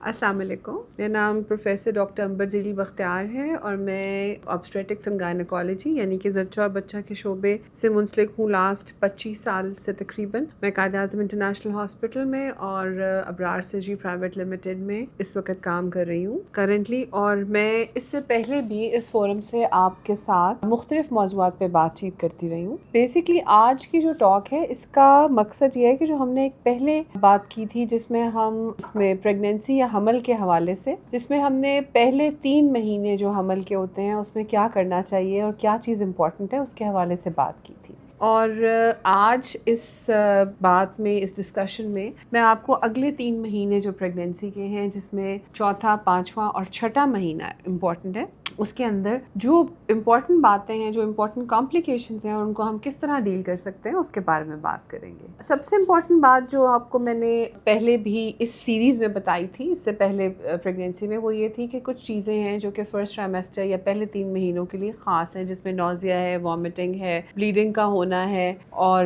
السلام علیکم. میرا نام پروفیسر ڈاکٹر عنبر جلیل بختیار ہے اور میں آبسٹریٹکس اینڈ گائنیکالوجی یعنی کہ زچہ اور بچہ کے شعبے سے منسلک ہوں لاسٹ 25 سال سے تقریباً. میں قائد اعظم انٹرنیشنل ہاسپٹل میں اور ابرار سرجری پرائیویٹ لمیٹڈ میں اس وقت کام کر رہی ہوں کرنٹلی. اور میں اس سے پہلے بھی اس فورم سے آپ کے ساتھ مختلف موضوعات پہ بات چیت کرتی رہی ہوں. بیسکلی آج کی جو ٹاک ہے اس کا مقصد یہ ہے کہ جو ہم نے ایک پہلے بات کی تھی جس میں ہم اس میں پریگنینسی یا حمل کے حوالے سے، جس میں ہم نے پہلے 3 مہینے جو حمل کے ہوتے ہیں اس میں کیا کرنا چاہیے اور کیا چیز امپورٹنٹ ہے اس کے حوالے سے بات کی تھی. اور آج اس بات میں اس ڈسکشن میں آپ کو اگلے 3 مہینے جو پریگنینسی کے ہیں جس میں چوتھا، پانچواں اور چھٹا مہینہ امپورٹنٹ ہے، اس کے اندر جو امپورٹنٹ باتیں ہیں، جو امپورٹنٹ کمپلیکیشنز ہیں اور ان کو ہم کس طرح ڈیل کر سکتے ہیں اس کے بارے میں بات کریں گے. سب سے امپورٹنٹ بات جو آپ کو میں نے پہلے بھی اس سیریز میں بتائی تھی اس سے پہلے پریگنینسی میں، وہ یہ تھی کہ کچھ چیزیں ہیں جو کہ فرسٹ ٹرائمیسٹر یا پہلے 3 مہینوں کے لیے خاص ہیں، جس میں نوزیا ہے، وامٹنگ ہے، بلیڈنگ کا ہونا ہے اور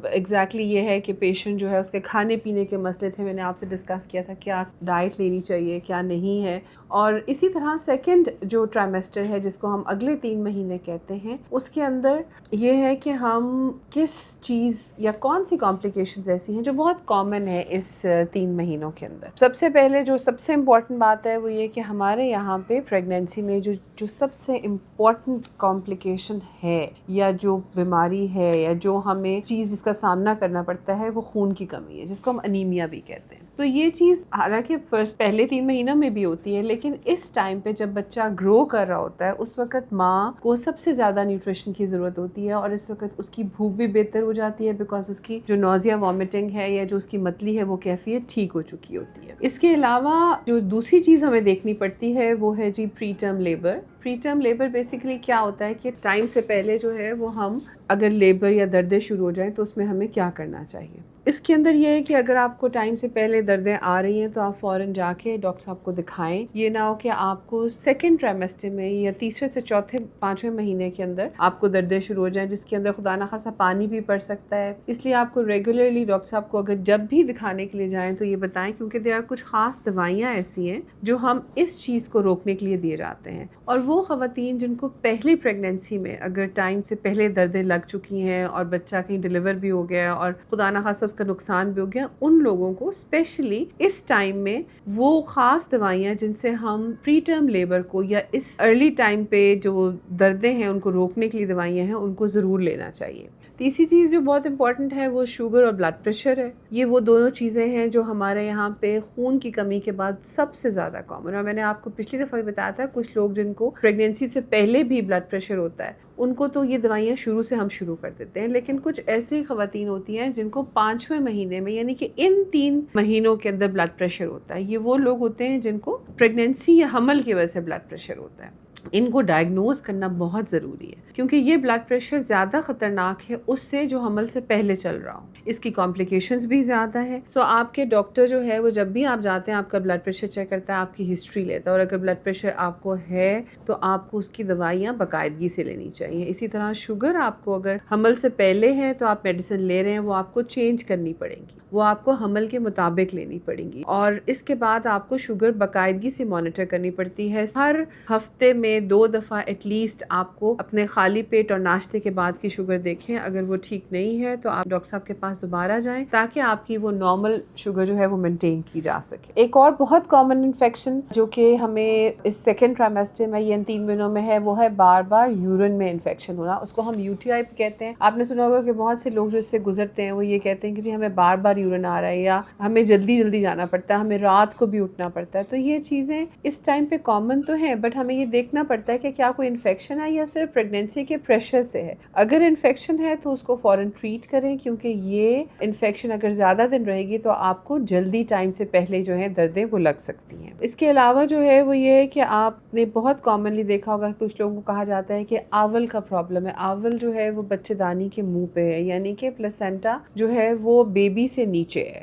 ایگزیکٹلی یہ ہے کہ پیشنٹ جو ہے اس کے کھانے پینے کے مسئلے تھے. میں نے آپ سے ڈسکس کیا تھا کیا ڈائٹ لینی چاہیے کیا نہیں ہے. اور اسی طرح سیکنڈ جو ٹرائمیسٹر ہے جس کو ہم اگلے 3 مہینے کہتے ہیں، اس کے اندر یہ ہے کہ ہم کس چیز یا کون سی کمپلیکیشنز ایسی ہیں جو بہت کامن ہے اس 3 مہینوں کے اندر. سب سے پہلے جو سب سے امپورٹنٹ بات ہے وہ یہ کہ ہمارے یہاں پہ پریگنینسی میں جو سب سے امپورٹنٹ کمپلیکیشن ہے یا جو بیماری ہے یا جو ہمیں چیز جس کا سامنا کرنا پڑتا ہے وہ خون کی کمی ہے، جس کو ہم انیمیا بھی کہتے ہیں. تو یہ چیز حالانکہ پہلے 3 مہینوں میں بھی ہوتی ہے، لیکن اس ٹائم پہ جب بچہ گرو کر رہا ہوتا ہے اس وقت ماں کو سب سے زیادہ نیوٹریشن کی ضرورت ہوتی ہے اور اس وقت اس کی بھوک بھی بہتر ہو جاتی ہے بیکاز اس کی جو نوزیا وامٹنگ ہے یا جو اس کی متلی ہے وہ کیفیت ٹھیک ہو چکی ہوتی ہے. اس کے علاوہ جو دوسری چیز ہمیں دیکھنی پڑتی ہے وہ ہے پری ٹرم لیبر. پری ٹرم لیبر بیسیکلی کیا ہوتا ہے کہ ٹائم سے پہلے جو ہے وہ ہم اگر لیبر یا دردیں شروع ہو جائیں تو اس میں ہمیں کیا کرنا چاہیے. اس کے اندر یہ ہے کہ اگر آپ کو ٹائم سے پہلے دردیں آ رہی ہیں تو آپ فوراً جا کے ڈاکٹر صاحب کو دکھائیں. یہ نہ ہو کہ آپ کو سیکنڈ ٹرائمیسٹر میں یا تیسرے سے چوتھے پانچویں مہینے کے اندر آپ کو دردیں شروع ہو جائیں جس کے اندر خدا نخواستہ پانی بھی پڑ سکتا ہے. اس لیے آپ کو ریگولرلی ڈاکٹر صاحب کو اگر جب بھی دکھانے کے لیے جائیں تو یہ بتائیں، کیونکہ دیر کچھ خاص دوائیاں ایسی ہیں جو ہم اس چیز کو روکنے کے لیے دیے جاتے ہیں. اور وہ خواتین جن کو پہلی پریگنینسی میں اگر ٹائم سے پہلے دردیں لگ چکی ہیں اور بچہ کہیں ڈیلیور بھی ہو گیا اور خدا نخواستہ اس کا نقصان بھی ہو گیا، ان لوگوں کو اسپیشلی اس ٹائم میں وہ خاص دوائیاں جن سے ہم پری ٹرم لیبر کو یا اس ارلی ٹائم پہ جو دردیں ہیں ان کو روکنے کے لیے دوائیاں ہیں ان کو ضرور لینا چاہیے. تیسری چیز جو بہت امپورٹنٹ ہے وہ شوگر اور بلڈ پریشر ہے. یہ وہ دونوں چیزیں ہیں جو ہمارے یہاں پہ خون کی کمی کے بعد سب سے زیادہ کامن. اور میں نے آپ کو پچھلی دفعہ بھی بتایا تھا کچھ لوگ جن کو پریگنینسی سے پہلے بھی بلڈ پریشر ہوتا ہے ان کو تو یہ دوائیاں شروع سے ہم شروع کر دیتے ہیں، لیکن کچھ ایسی خواتین ہوتی ہیں جن کو 5ویں مہینے میں یعنی کہ ان 3 مہینوں کے اندر بلڈ پریشر ہوتا ہے. یہ وہ لوگ ہوتے ہیں جن کو پریگنینسی یا حمل کی وجہ سے بلڈ پریشر ہوتا ہے. ان کو ڈائگنوز کرنا بہت ضروری ہے کیونکہ یہ بلڈ پریشر زیادہ خطرناک ہے اس سے جو حمل سے پہلے چل رہا ہو. اس کی کمپلیکیشنز بھی زیادہ ہے. آپ کے ڈاکٹر جو ہے وہ جب بھی آپ جاتے ہیں آپ کا بلڈ پریشر چیک کرتا ہے، آپ کی ہسٹری لیتا ہے، اور اگر بلڈ پریشر آپ کو ہے تو آپ کو اس کی دوائیاں باقاعدگی سے لینی چاہیے. اسی طرح شوگر آپ کو اگر حمل سے پہلے ہے تو آپ میڈیسن لے رہے ہیں وہ آپ کو چینج کرنی پڑے گی، وہ آپ کو حمل کے مطابق لینی پڑے گی. اور اس کے بعد آپ کو شوگر باقاعدگی سے مانیٹر کرنی پڑتی ہے. ہر ہفتے میں 2 دفعہ ایٹ لیسٹ آپ کو اپنے خالی پیٹ اور ناشتے کے بعد کی شوگر دیکھیں. اگر وہ ٹھیک نہیں ہے تو آپ ڈاکٹر صاحب کے پاس دوبارہ جائیں تاکہ آپ کی وہ نارمل شوگر جو ہے وہ مینٹین کی جا سکے. ایک اور بہت کامن انفیکشن جو کہ ہمیں اس سیکنڈ ٹرائمیسٹر میں یا ان 3 مہینوں میں ہے وہ ہے بار بار یورین میں انفیکشن ہونا. اس کو ہم UTI کہتے ہیں. آپ نے سنا ہوگا کہ بہت سے لوگ جو اس سے گزرتے ہیں وہ یہ کہتے ہیں کہ جی ہمیں بار بار یورین آ رہا ہے یا ہمیں جلدی جلدی جانا پڑتا ہے، ہمیں رات کو بھی اٹھنا پڑتا ہے. تو یہ چیزیں اس ٹائم پہ کامن تو ہیں بٹ ہمیں یہ دیکھنا پڑتا ہے کہ کیا کوئی انفیکشن ہے یا صرف پریگنینسی کے پریشر سے ہے. اگر انفیکشن ہے تو اس کو فوراً ٹریٹ کریں کیونکہ یہ انفیکشن اگر زیادہ دن رہے گی تو آپ کو جلدی ٹائم سے پہلے جو ہے دردیں وہ لگ سکتی ہیں. اس کے علاوہ جو ہے وہ یہ ہے کہ آپ نے بہت کامنلی دیکھا ہوگا کہ کچھ لوگوں کو کہا جاتا ہے کہ آول کا پرابلم ہے. آول جو ہے وہ بچے دانی کے منہ پہ ہے، یعنی کہ پلاسینٹا جو ہے وہ بیبی سے نیچے ہے.